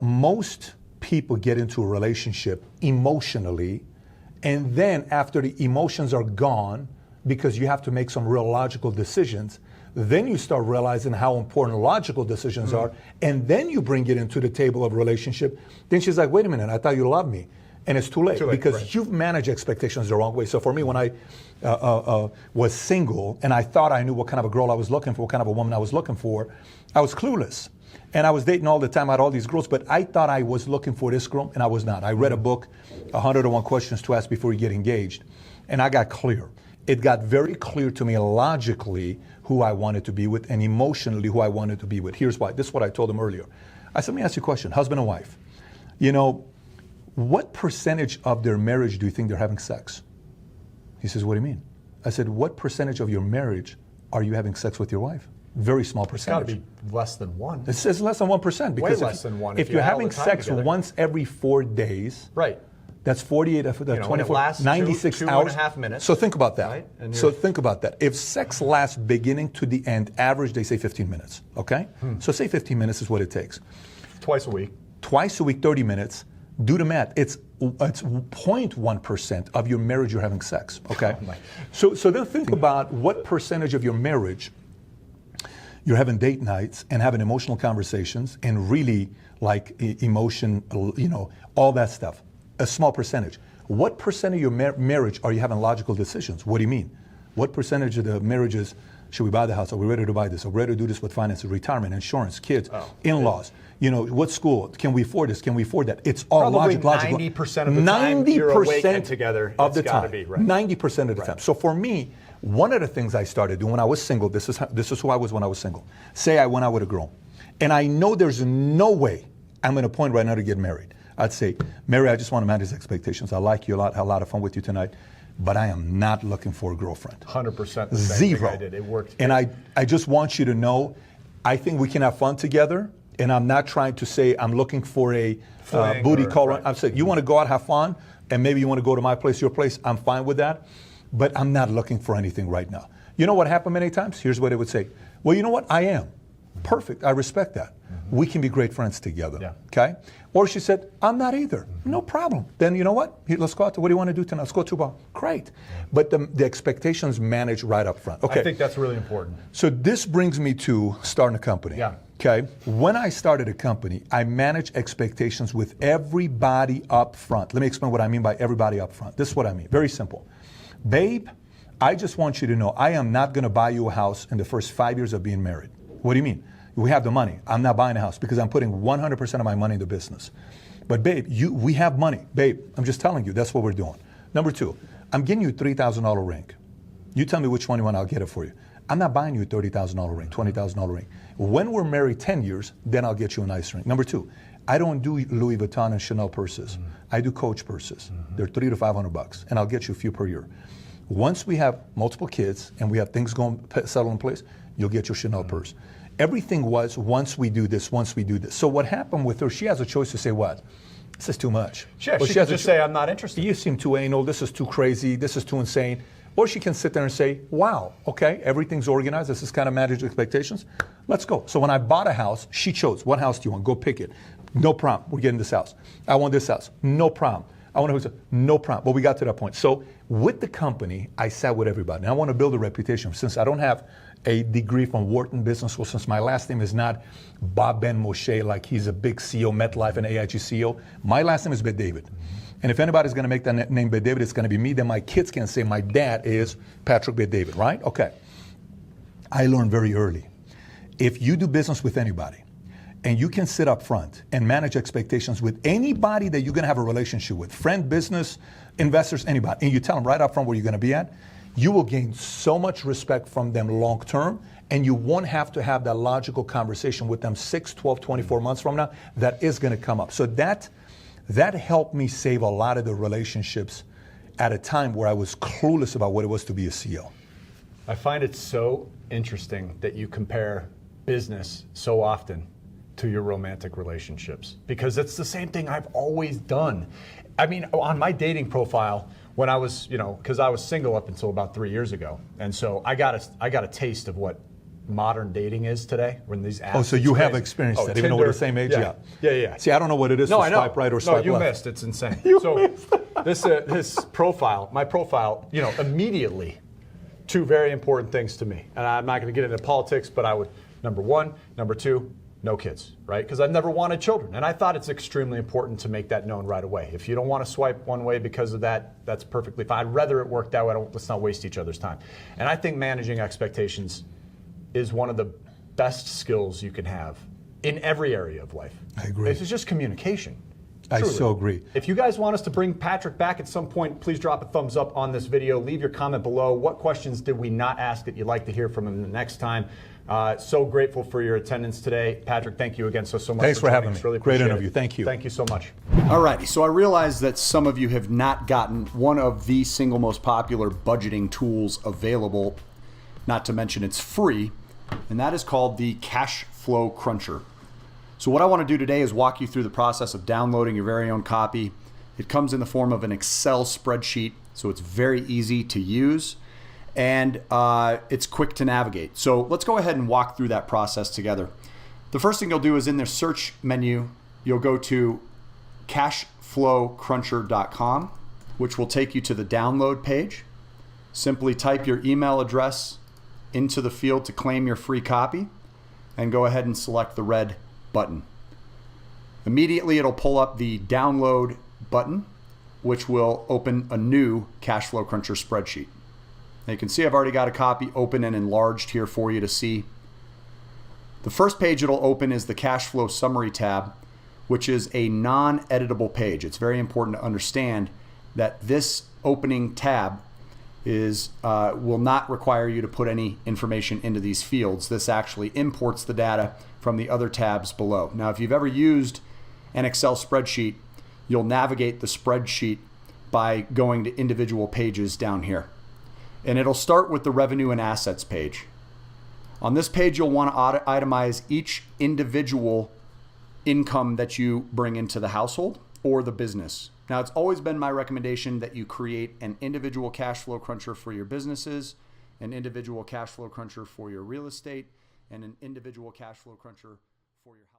most people get into a relationship emotionally, and then after the emotions are gone, because you have to make some real logical decisions, then you start realizing how important logical decisions are, and then you bring it into the table of relationship. Then she's like, wait a minute, I thought you loved me. And it's too late because right. You've managed expectations the wrong way. So for me, when I was single and I thought I knew what kind of a girl I was looking for, what kind of a woman I was looking for, I was clueless. And I was dating all the time. I had all these girls, but I thought I was looking for this girl, and I was not. I read a book, 101 Questions to Ask Before You Get Engaged, and I got clear. It got very clear to me logically who I wanted to be with and emotionally who I wanted to be with. Here's why. This is what I told him earlier. I said, let me ask you a question. Husband and wife, you know, what percentage of their marriage do you think they're having sex? He says, what do you mean? I said, what percentage of your marriage are you having sex with your wife? Very small percentage. It's got to be less than 1. It's less than 1%. Because way less than 1. If you're having sex once every 4 days, right? That's 48 of the 24, lasts 96 two hours. 2.5 minutes. So think about that. Right? So think about that. If sex lasts beginning to the end, average, they say 15 minutes, okay? So say 15 minutes is what it takes. Twice a week. Twice a week, 30 minutes. Do the math. It's 0.1% of your marriage you're having sex, okay? So then think about what percentage of your marriage you're having date nights and having emotional conversations and really like emotion, you know, all that stuff. A small percentage. What percent of your marriage are you having logical decisions? What do you mean? What percentage of the marriages, should we buy the house? Are we ready to buy this? Are we ready to do this with finances, retirement, insurance, kids, in-laws? You know, what school? Can we afford this? Can we afford that? It's all logical. 90% of the time you're awake and together. Of the time. Be, right? 90% of the time. So for me, one of the things I started doing when I was single, this is who I was when I was single. Say I went out with a girl, and I know there's no way I'm at a point right now to get married. I'd say, Mary, I just want to manage expectations. I like you a lot, had a lot of fun with you tonight, but I am not looking for a girlfriend. 100% the same Zero. Thing I did. It worked. And I just want you to know, I think we can have fun together, and I'm not trying to say I'm looking for a booty call. Right. I'm saying, you want to go out, have fun, and maybe you want to go to my place, your place, I'm fine with that, but I'm not looking for anything right now. You know what happened many times? Here's what they would say. Well, you know what? I am. Perfect. I respect that. We can be great friends together. Yeah. Okay? Or she said, I'm not either. No problem. Then you know what? Let's go out to, what do you want to do tonight? Let's go to a bar. Great. But the expectations managed right up front. Okay. I think that's really important. So this brings me to starting a company. Yeah. Okay? When I started a company, I managed expectations with everybody up front. Let me explain what I mean by everybody up front. This is what I mean. Very simple. Babe, I just want you to know I am not going to buy you a house in the first 5 years of being married. What do you mean? We have the money. I'm not buying a house because I'm putting 100% of my money in the business. But babe, we have money. Babe, I'm just telling you, that's what we're doing. Number 2, I'm getting you a $3,000 ring. You tell me which one you want, I'll get it for you. I'm not buying you a $30,000 ring, $20,000 ring. When we're married 10 years, then I'll get you a nice ring. Number 2, I don't do Louis Vuitton and Chanel purses. I do Coach purses. They're $300 to $500, and I'll get you a few per year. Once we have multiple kids and we have things going settle in place, you'll get your Chanel purse. Everything was once we do this, once we do this. So what happened with her, she has a choice to say what? This is too much. Sure, she can just say, I'm not interested. You seem too anal, this is too crazy, this is too insane. Or she can sit there and say, wow, okay, everything's organized, this is kind of managed expectations, let's go. So when I bought a house, she chose, what house do you want? Go pick it. No problem, we're getting this house. I want this house, no problem. I want to, no problem. But we got to that point. So with the company, I sat with everybody. And I want to build a reputation. Since I don't have a degree from Wharton Business School, since my last name is not Bob Ben Moshe, like he's a big CEO, MetLife and AIG CEO, my last name is Bet-David. And if anybody's going to make that name Bet-David, it's going to be me. Then my kids can say my dad is Patrick Bet-David, right? Okay. I learned very early. If you do business with anybody, and you can sit up front and manage expectations with anybody that you're going to have a relationship with, friend, business, investors, anybody, and you tell them right up front where you're going to be at, you will gain so much respect from them long term, and you won't have to have that logical conversation with them 6, 12, 24 months from now that is going to come up. So that helped me save a lot of the relationships at a time where I was clueless about what it was to be a CEO. I find it so interesting that you compare business so often to your romantic relationships, because it's the same thing I've always done. I mean, on my dating profile, when I was, because I was single up until about 3 years ago, and so I got a taste of what modern dating is today, when these apps. Oh, so it's you have crazy. experienced Oh, that, even though we're the same age? Yeah. See, I don't know what it is No, to I know. swipe right or swipe No, you left. missed. It's insane. This his profile, my profile, immediately, two very important things to me. And I'm not going to get into politics, but I would, number one, number two, no kids, right? Because I've never wanted children. And I thought it's extremely important to make that known right away. If you don't want to swipe one way because of that, that's perfectly fine. I'd rather it work that way. Let's not waste each other's time. And I think managing expectations is one of the best skills you can have in every area of life. I agree. It's just communication. I Truly. so agree. If you guys want us to bring Patrick back at some point, please drop a thumbs up on this video. Leave your comment below. What questions did we not ask that you'd like to hear from him the next time? So grateful for your attendance today. Patrick, thank you again so much. Thanks for having me. Really Great appreciate interview. it. Thank you. Thank you so much. Alrighty, so I realize that some of you have not gotten one of the single most popular budgeting tools available, not to mention it's free, and that is called the Cash Flow Cruncher. So what I want to do today is walk you through the process of downloading your very own copy. It comes in the form of an Excel spreadsheet, so it's very easy to use, and it's quick to navigate. So let's go ahead and walk through that process together. The first thing you'll do is in the search menu, you'll go to cashflowcruncher.com, which will take you to the download page. Simply type your email address into the field to claim your free copy and go ahead and select the red button. Immediately it'll pull up the download button, which will open a new Cash Flow Cruncher spreadsheet. Now you can see I've already got a copy open and enlarged here for you to see. The first page it'll open is the Cash Flow Summary tab, which is a non-editable page. It's very important to understand that this opening tab will not require you to put any information into these fields. This actually imports the data from the other tabs below. Now, if you've ever used an Excel spreadsheet, you'll navigate the spreadsheet by going to individual pages down here. And it'll start with the revenue and assets page. On this page, you'll want to itemize each individual income that you bring into the household or the business. Now, it's always been my recommendation that you create an individual cash flow cruncher for your businesses, an individual cash flow cruncher for your real estate, and an individual cash flow cruncher for your house.